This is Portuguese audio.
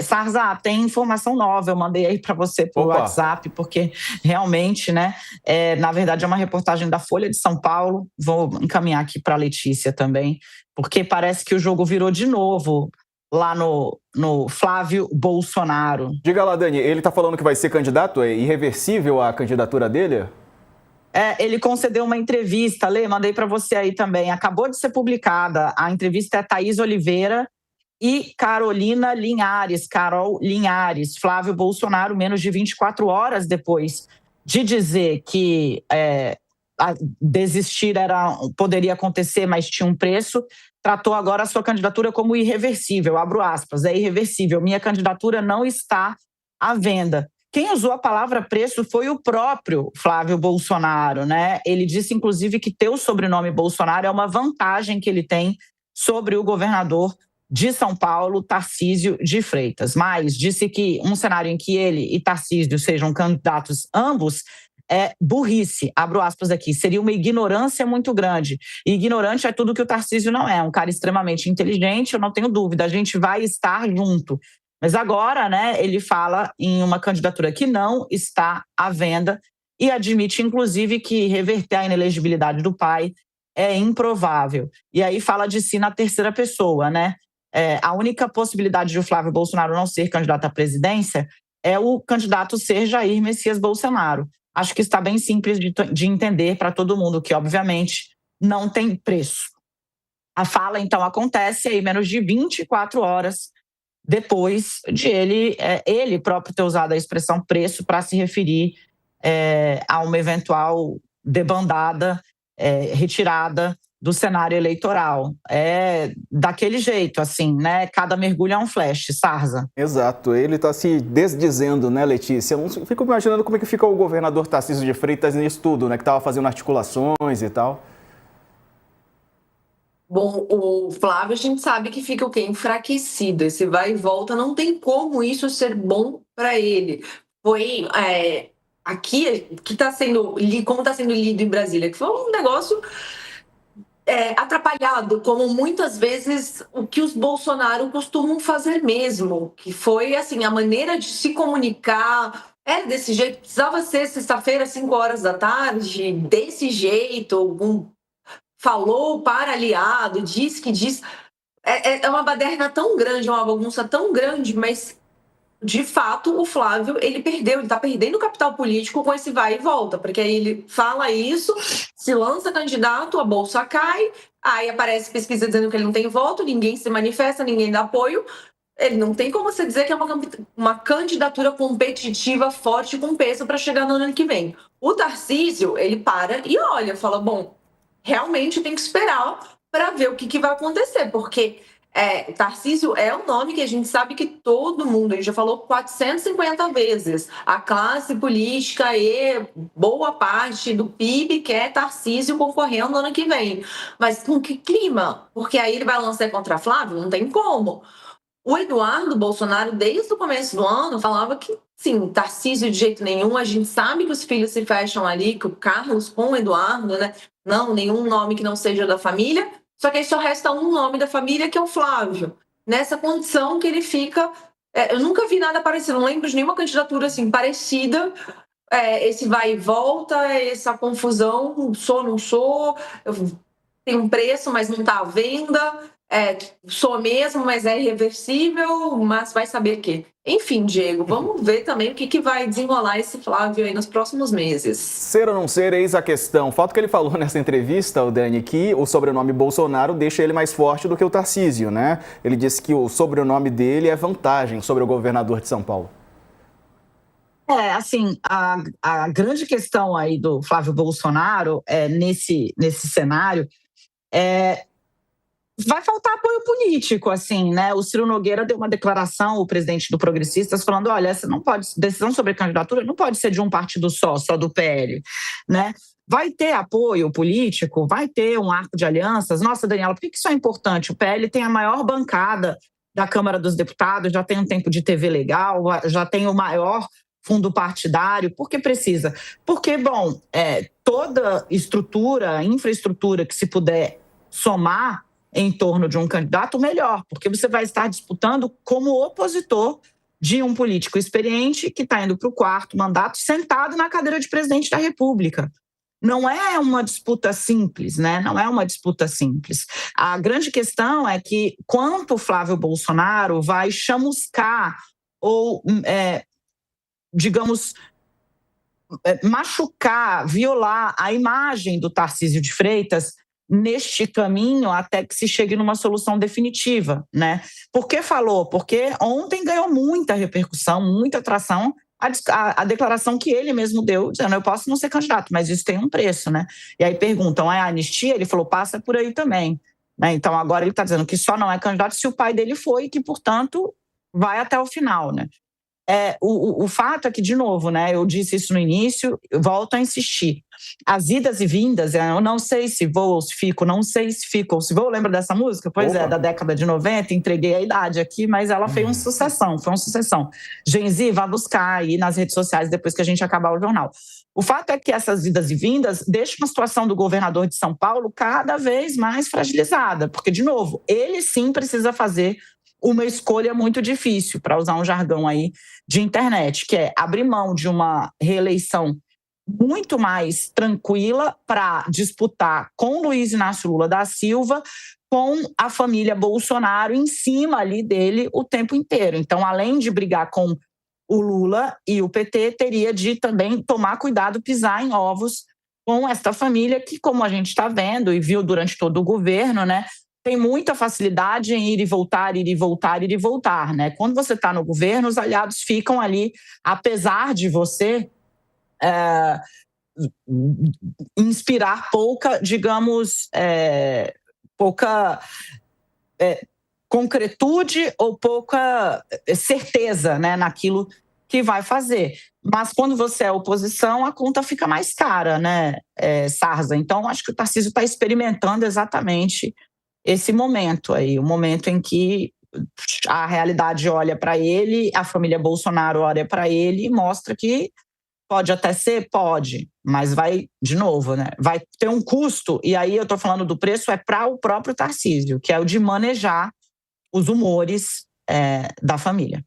Sarza, tem informação nova, eu mandei aí para você por WhatsApp, porque realmente, né, na verdade é uma reportagem da Folha de São Paulo, vou encaminhar aqui para a Letícia também, porque parece que o jogo virou de novo lá no Flávio Bolsonaro. Diga lá, Dani, ele está falando que vai ser candidato? É irreversível a candidatura dele? Ele concedeu uma entrevista, Lê, mandei para você aí também, acabou de ser publicada, a entrevista é Thaís Oliveira e Carol Linhares. Flávio Bolsonaro, menos de 24 horas depois de dizer que desistir poderia acontecer, mas tinha um preço, tratou agora a sua candidatura como irreversível, abro aspas, é irreversível, minha candidatura não está à venda. Quem usou a palavra preço foi o próprio Flávio Bolsonaro, né? Ele disse, inclusive, que ter o sobrenome Bolsonaro é uma vantagem que ele tem sobre o governador de São Paulo, Tarcísio de Freitas. Mas disse que um cenário em que ele e Tarcísio sejam candidatos ambos é burrice, abro aspas aqui, seria uma ignorância muito grande. E ignorante é tudo que o Tarcísio não é, um cara extremamente inteligente, eu não tenho dúvida, a gente vai estar junto. Mas agora, né, ele fala em uma candidatura que não está à venda e admite, inclusive, que reverter a inelegibilidade do pai é improvável. E aí fala de si na terceira pessoa, né? A única possibilidade de o Flávio Bolsonaro não ser candidato à presidência é o candidato ser Jair Messias Bolsonaro. Acho que está bem simples de entender para todo mundo, que obviamente não tem preço. A fala, então, acontece aí menos de 24 horas depois de ele próprio ter usado a expressão preço para se referir a uma eventual debandada, retirada do cenário eleitoral. É daquele jeito, assim, né? Cada mergulho é um flash, Sarza. Exato, ele está se desdizendo, né, Letícia? Eu fico imaginando como é que fica o governador Tarcísio de Freitas nisso tudo, né? Que estava fazendo articulações e tal. Bom, o Flávio, a gente sabe que fica o quê? Enfraquecido. Esse vai e volta, não tem como isso ser bom para ele. Foi aqui que está sendo, como está sendo lido em Brasília, que foi um negócio atrapalhado, como muitas vezes o que os Bolsonaro costumam fazer mesmo, que foi assim, a maneira de se comunicar desse jeito, precisava ser sexta-feira, 5 horas da tarde, desse jeito, falou para aliado, diz que diz. É uma baderna tão grande, uma bagunça tão grande, mas de fato o Flávio ele está perdendo o capital político com esse vai e volta, porque aí ele fala isso, se lança candidato, a bolsa cai, aí aparece pesquisa dizendo que ele não tem voto, ninguém se manifesta, ninguém dá apoio. Ele não tem como você dizer que é uma candidatura competitiva forte com peso para chegar no ano que vem. O Tarcísio, ele para e olha, fala, bom, realmente tem que esperar para ver o que vai acontecer, porque Tarcísio é um nome que a gente sabe que todo mundo, a gente já falou 450 vezes, a classe política e boa parte do PIB quer Tarcísio concorrendo no ano que vem. Mas com que clima? Porque aí ele vai lançar contra Flávio? Não tem como. O Eduardo Bolsonaro, desde o começo do ano, falava que, sim, Tarcísio de jeito nenhum, a gente sabe que os filhos se fecham ali, que o Carlos com o Eduardo, né? Não, nenhum nome que não seja da família, só que aí só resta um nome da família, que é o Flávio. Nessa condição que ele fica... eu nunca vi nada parecido, não lembro de nenhuma candidatura assim parecida, esse vai e volta, essa confusão, sou, não sou, tem um preço, mas não está à venda... sou mesmo, mas é irreversível, mas vai saber que. Enfim, Diego, vamos ver também o que vai desenrolar esse Flávio aí nos próximos meses. Ser ou não ser, eis a questão. O fato que ele falou nessa entrevista, o Dani, que o sobrenome Bolsonaro deixa ele mais forte do que o Tarcísio, né? Ele disse que o sobrenome dele é vantagem sobre o governador de São Paulo. Assim, a grande questão aí do Flávio Bolsonaro nesse cenário vai faltar apoio político, assim, né? O Ciro Nogueira deu uma declaração, o presidente do Progressistas, falando, olha, essa não pode, decisão sobre candidatura não pode ser de um partido só do PL, né? Vai ter apoio político, vai ter um arco de alianças. Nossa, Daniela, por que isso é importante? O PL tem a maior bancada da Câmara dos Deputados, já tem um tempo de TV legal, já tem o maior fundo partidário. Por que precisa? Porque, bom, toda infraestrutura que se puder somar em torno de um candidato, melhor, porque você vai estar disputando como opositor de um político experiente que está indo para o 4º mandato sentado na cadeira de presidente da República. Não é uma disputa simples, né? Não é uma disputa simples. A grande questão é que quanto o Flávio Bolsonaro vai chamuscar ou, digamos, machucar, violar a imagem do Tarcísio de Freitas neste caminho até que se chegue numa solução definitiva, né? Por que falou? Porque ontem ganhou muita repercussão, muita atração a declaração que ele mesmo deu, dizendo: eu posso não ser candidato, mas isso tem um preço, né? E aí perguntam: é a anistia? Ele falou: passa por aí também, né? Então agora ele está dizendo que só não é candidato se o pai dele foi e que, portanto, vai até o final, né? O fato é que, de novo, né, eu disse isso no início, eu volto a insistir. As idas e vindas, eu não sei se vou ou se fico, não sei se fico ou se vou. Lembra dessa música? Pois Opa. é, da década de 90, entreguei a idade aqui, mas ela foi uma sucessão. Gen Z, vá buscar aí nas redes sociais depois que a gente acabar o jornal. O fato é que essas idas e vindas deixam a situação do governador de São Paulo cada vez mais fragilizada, porque, de novo, ele sim precisa fazer uma escolha muito difícil, para usar um jargão aí de internet, que é abrir mão de uma reeleição muito mais tranquila para disputar com Luiz Inácio Lula da Silva, com a família Bolsonaro em cima ali dele o tempo inteiro. Então, além de brigar com o Lula e o PT, teria de também tomar cuidado, pisar em ovos com esta família que, como a gente está vendo e viu durante todo o governo, né, tem muita facilidade em ir e voltar, né? Quando você está no governo, os aliados ficam ali, apesar de você inspirar pouca, digamos, pouca concretude ou pouca certeza, né, naquilo que vai fazer. Mas quando você é oposição, a conta fica mais cara, né, Sarza? Então, acho que o Tarcísio está experimentando exatamente esse momento aí, o momento em que a realidade olha para ele, a família Bolsonaro olha para ele e mostra que pode até ser, pode, mas vai, de novo, né? Vai ter um custo, e aí eu estou falando do preço, é para o próprio Tarcísio, que é o de manejar os humores da família.